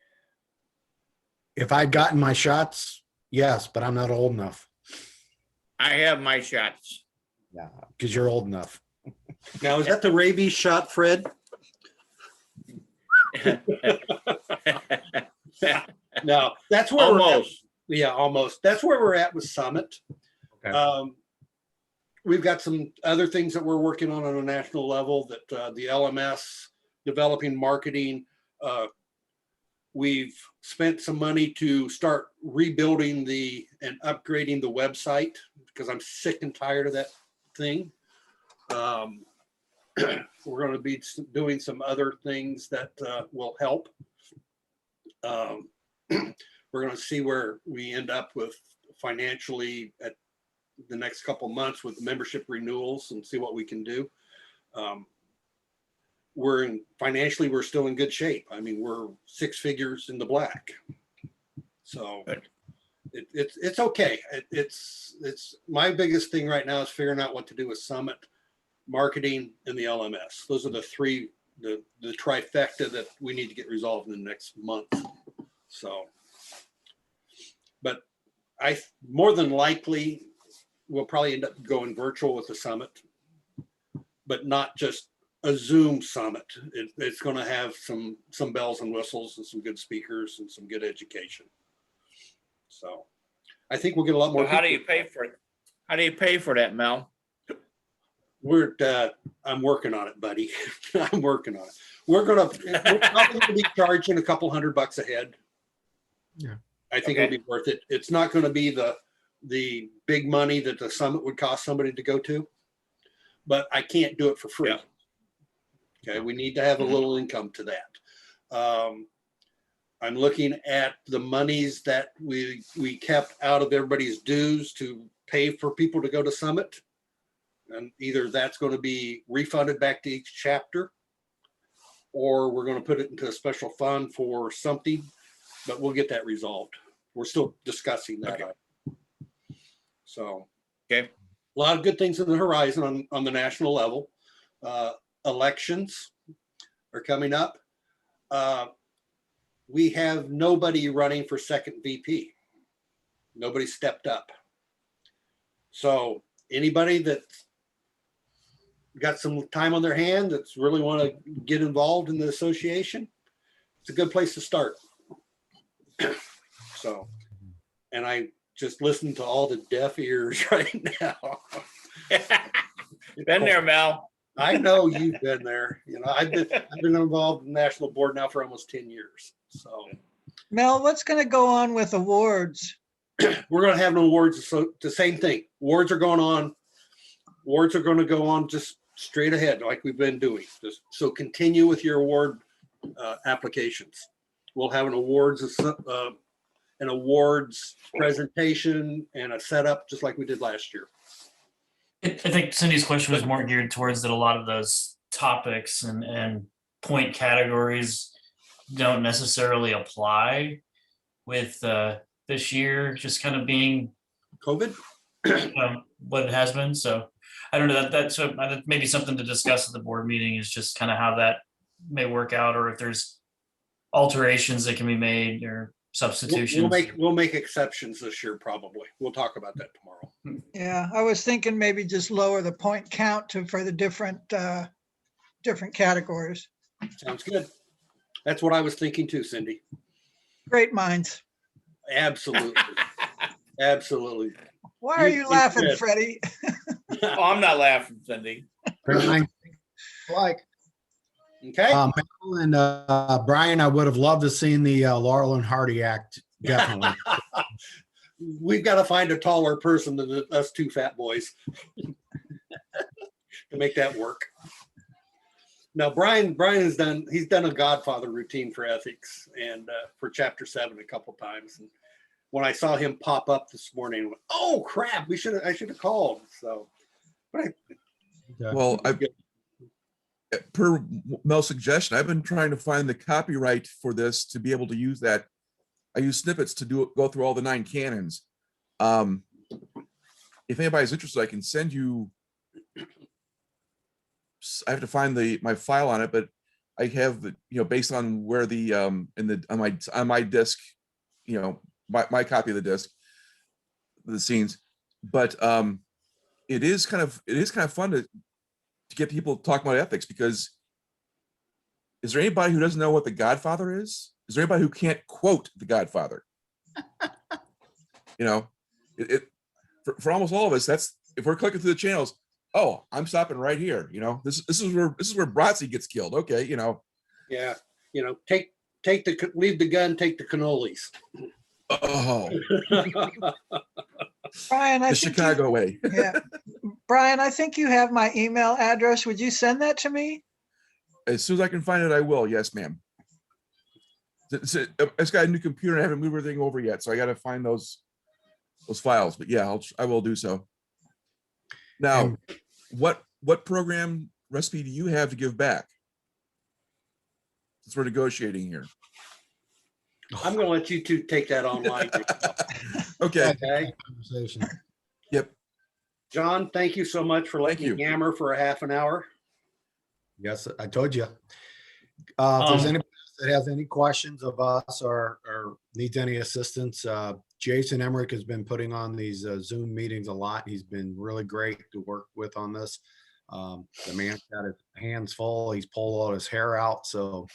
Speaker 2: If I'd gotten my shots, yes, but I'm not old enough.
Speaker 3: I have my shots.
Speaker 2: Yeah, because you're old enough.
Speaker 17: Now, is that the rabies shot, Fred? No, that's where
Speaker 3: almost.
Speaker 17: Yeah, almost. That's where we're at with Summit. Okay. We've got some other things that we're working on a national level that the LMS, developing marketing. We've spent some money to start rebuilding and upgrading the website because I'm sick and tired of that thing. We're going to be doing some other things that will help. We're going to see where we end up with financially at the next couple of months with membership renewals and see what we can do. Financially, we're still in good shape. I mean, we're 6 figures in the black. So it's okay. It's my biggest thing right now is figuring out what to do with Summit, marketing, and the LMS. Those are the three, the trifecta that we need to get resolved in the next month. So more than likely, we'll probably end up going virtual with the summit, but not just a Zoom summit. It's going to have some bells and whistles and some good speakers and some good education. So I think we'll get a lot more.
Speaker 3: So how do you pay for it? How do you pay for that, Mel?
Speaker 17: I'm working on it, buddy. I'm working on it. We're probably gonna be charging a couple $100 a head.
Speaker 2: Yeah.
Speaker 17: I think it'll be worth it. It's not going to be the big money that the summit would cost somebody to go to, but I can't do it for free.
Speaker 3: Yeah.
Speaker 17: Okay, we need to have a little income to that. I'm looking at the monies that we kept out of everybody's dues to pay for people to go to summit. And either that's going to be refunded back to each chapter, or we're going to put it into a special fund for something, but we'll get that resolved. We're still discussing that.
Speaker 3: Okay.
Speaker 17: So,
Speaker 3: okay,
Speaker 17: a lot of good things in the horizon on the national level. Elections are coming up. We have nobody running for second VP. Nobody stepped up. So anybody that got some time on their hand that's really want to get involved in the association, it's a good place to start. So, and I just listened to all the deaf ears right now.
Speaker 3: Been there, Mel.
Speaker 17: I know you've been there. You know, I've been involved in the national board now for almost 10 years. So,
Speaker 9: Mel, what's going to go on with awards?
Speaker 17: we're going to have no awards. So the same thing. Awards are going on. Awards are going to go on just straight ahead, like we've been doing. So continue with your award applications. We'll have an awards presentation and a setup just like we did last year.
Speaker 1: I think Cindy's question was more geared towards that a lot of those topics and point categories don't necessarily apply with this year just kind of being
Speaker 17: COVID,
Speaker 1: what it has been. So I don't know, that's maybe something to discuss at the board meeting, is just kind of how that may work out, or if there's alterations that can be made or substitutions.
Speaker 17: We'll make exceptions this year, probably. We'll talk about that tomorrow.
Speaker 9: Yeah, I was thinking maybe just lower the point count for the different categories.
Speaker 17: Sounds good. That's what I was thinking too, Cindy.
Speaker 9: Great minds.
Speaker 17: Absolutely. Absolutely.
Speaker 9: Why are you laughing,
Speaker 17: good.
Speaker 9: Freddie?
Speaker 3: Oh, I'm not laughing, Cindy.
Speaker 2: Like,
Speaker 17: okay.
Speaker 2: Mel and Brian, I would have loved to seen the Laurel and Hardy Act. Definitely.
Speaker 17: We've got to find a taller person than us two fat boys to make that work. Now, Brian has done a Godfather routine for ethics and for Chapter 7 a couple times. And when I saw him pop up this morning, I went, oh crap, I should have called. So,
Speaker 13: well, per Mel's suggestion, I've been trying to find the copyright for this to be able to use that. I use snippets to go through all the 9 canons. If anybody's interested, I can send you. I have to find my file on it, but I have the, based on where the on my disc, my copy of the disc, the scenes. But it is kind of fun to get people talking about ethics, because is there anybody who doesn't know what The Godfather is? Is there anybody who can't quote The Godfather? For almost all of us, that's, if we're clicking through the channels, oh, I'm stopping right here. This is where Bratzy gets killed. Okay,
Speaker 17: Yeah, leave the gun, take the cannolis.
Speaker 13: Oh.
Speaker 9: Brian,
Speaker 13: the Chicago way.
Speaker 9: Yeah. Brian, I think you have my email address. Would you send that to me?
Speaker 13: As soon as I can find it, I will. Yes, ma'am. I just got a new computer and I haven't moved everything over yet, so I got to find those files. But yeah, I will do so. Now, what program recipe do you have to give back? Since we're negotiating here.
Speaker 17: I'm going to let you two take that online.
Speaker 13: Okay.
Speaker 2: Conversation.
Speaker 13: Yep.
Speaker 17: John, thank you so much for letting me yammer for a half an hour.
Speaker 2: Yes, I told you. If there's anybody that has any questions of us or needs any assistance, Jason Emmerich has been putting on these Zoom meetings a lot. He's been really great to work with on this. The man's got his hands full. He's pulled all his hair out, so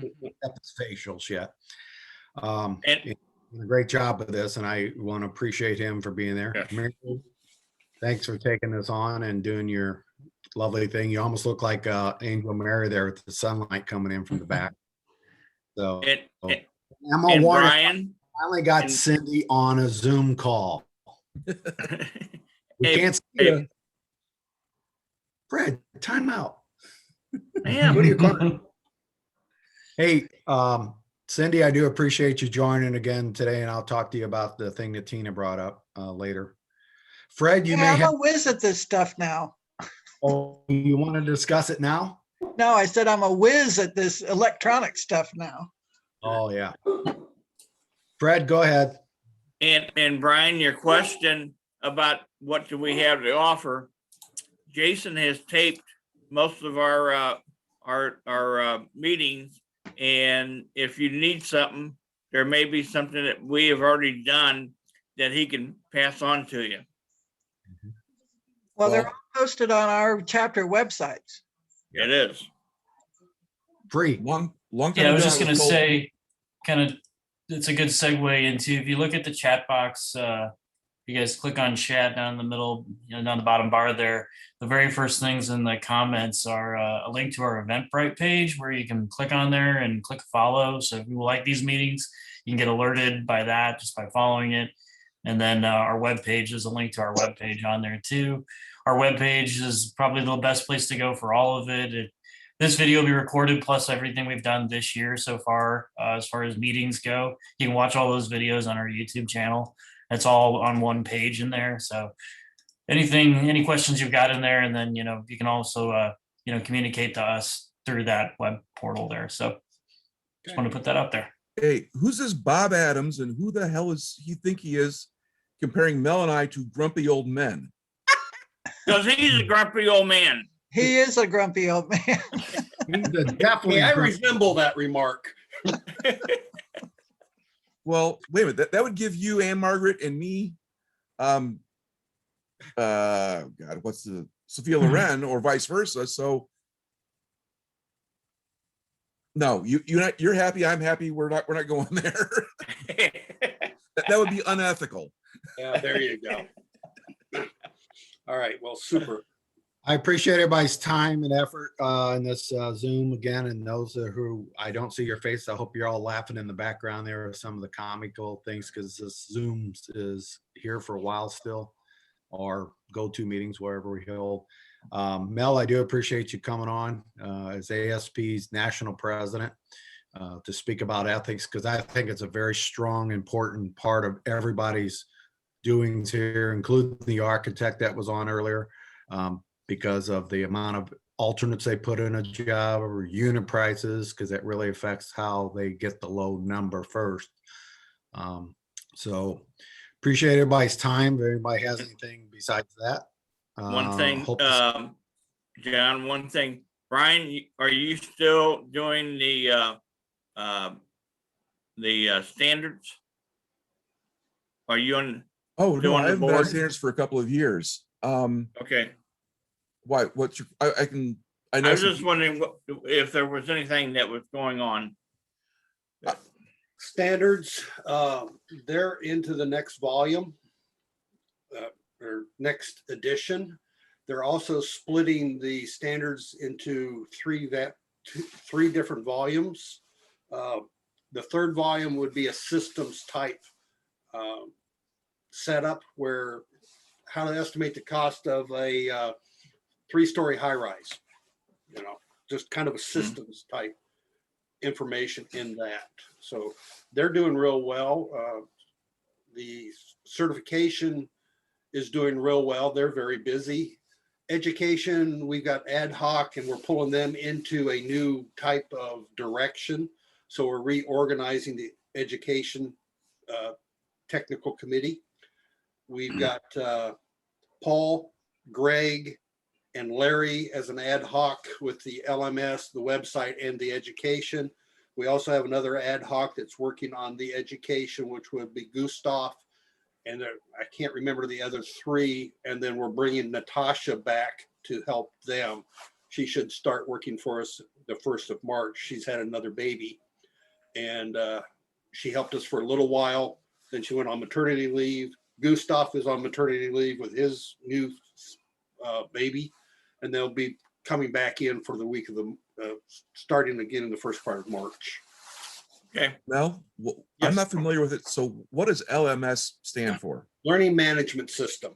Speaker 2: up his facials yet. He did a great job with this, and I want to appreciate him for being there.
Speaker 3: Yes.
Speaker 2: Mary, thanks for taking this on and doing your lovely thing. You almost look like Angel Mary there with the sunlight coming in from the back. So Emma
Speaker 3: and
Speaker 2: Warren
Speaker 3: Brian
Speaker 2: finally got Cindy on a Zoom call. We can't see you. Fred, time out.
Speaker 3: Damn.
Speaker 2: Go to your car. Hey, Cindy, I do appreciate you joining again today, and I'll talk to you about the thing that Tina brought up later. Fred, you may
Speaker 9: I'm
Speaker 2: have.
Speaker 9: a whiz at this stuff now.
Speaker 2: Oh, you want to discuss it now?
Speaker 9: No, I said I'm a whiz at this electronic stuff now.
Speaker 2: Oh, yeah. Fred, go ahead.
Speaker 3: And Brian, your question about what do we have to offer? Jason has taped most of our meetings, and if you need something, there may be something that we have already done that he can pass on to you.
Speaker 9: Well, they're all posted on our chapter websites.
Speaker 3: It is
Speaker 2: free.
Speaker 13: Long time.
Speaker 1: Yeah, I was just
Speaker 13: ago,
Speaker 1: gonna
Speaker 13: told-
Speaker 1: say, kind of, it's a good segue into, if you look at the chat box, you guys click on chat down in the middle, down the bottom bar there. The very first things in the comments are a link to our Eventbrite page where you can click on there and click follow. So if you like these meetings, you can get alerted by that just by following it. And then our webpage is a link to our webpage on there too. Our webpage is probably the best place to go for all of it. This video will be recorded plus everything we've done this year so far as meetings go. You can watch all those videos on our YouTube channel. It's all on one page in there. So any questions you've got in there, and then, you can also, communicate to us through that web portal there. So just want to put that out there.
Speaker 13: Hey, who's this Bob Adams, and who the hell is he think he is, comparing Mel and I to grumpy old men?
Speaker 3: Because he's a grumpy old man.
Speaker 9: He is a grumpy old man.
Speaker 2: Definitely.
Speaker 17: I resemble that remark.
Speaker 13: Well, wait a minute. That would give you, Ann Margaret, and me, God, what's the Sophia Loren, or vice versa. So no, you're happy, I'm happy. We're not going there. that would be unethical.
Speaker 17: Yeah, there you go. All right, well, super.
Speaker 2: I appreciate everybody's time and effort in this Zoom again, and those who I don't see your face, I hope you're all laughing in the background there with some of the comical things, because this Zoom is here for a while still, or go-to meetings wherever we hold. Mel, I do appreciate you coming on as ASPE's National President to speak about ethics, because I think it's a very strong, important part of everybody's doings here, including the architect that was on earlier. Because of the amount of alternates they put in a job, or unit prices, because that really affects how they get the low number first. So appreciate everybody's time. If anybody has anything besides that.
Speaker 3: One thing, John, one thing, Brian, are you still doing the standards? Are you on?
Speaker 13: Oh, no,
Speaker 3: on
Speaker 13: I
Speaker 3: the
Speaker 13: haven't been on
Speaker 3: board?
Speaker 13: standards for a couple of years.
Speaker 3: Okay.
Speaker 13: Why? What's your? I know.
Speaker 3: I was just wondering if there was anything that was going on.
Speaker 17: Standards, they're into the next volume or next edition. They're also splitting the standards into three different volumes. The third volume would be a systems type setup, where how to estimate the cost of a 3-story high-rise, just kind of a systems type information in that. So they're doing real well. The certification is doing real well. They're very busy. Education, we've got ad hoc, and we're pulling them into a new type of direction. So we're reorganizing the education technical committee. We've got Paul, Greg, and Larry as an ad hoc with the LMS, the website, and the education. We also have another ad hoc that's working on the education, which would be Gustav and I can't remember the other three. And then we're bringing Natasha back to help them. She should start working for us the 1st of March. She's had another baby, and she helped us for a little while. Then she went on maternity leave. Gustav is on maternity leave with his new baby, and they'll be coming back in for the week of the starting again in the first part of March.
Speaker 3: Okay.
Speaker 13: Mel, I'm not familiar with it. So what does LMS stand for?
Speaker 17: Learning Management System.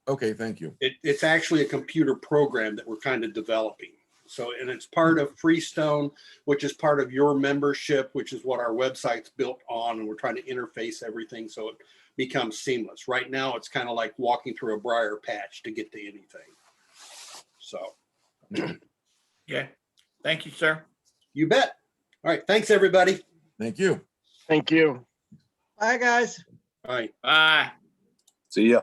Speaker 13: Okay, thank you.
Speaker 17: It's actually a computer program that we're kind of developing. So, and it's part of Freestone, which is part of your membership, which is what our website's built on. And we're trying to interface everything so it becomes seamless. Right now, it's kind of like walking through a briar patch to get to anything. So.
Speaker 3: Okay. Thank you, sir.
Speaker 17: You bet. All right. Thanks, everybody.
Speaker 13: Thank you.
Speaker 6: Thank you.
Speaker 9: Bye, guys.
Speaker 17: All right.
Speaker 3: Bye.
Speaker 18: See ya.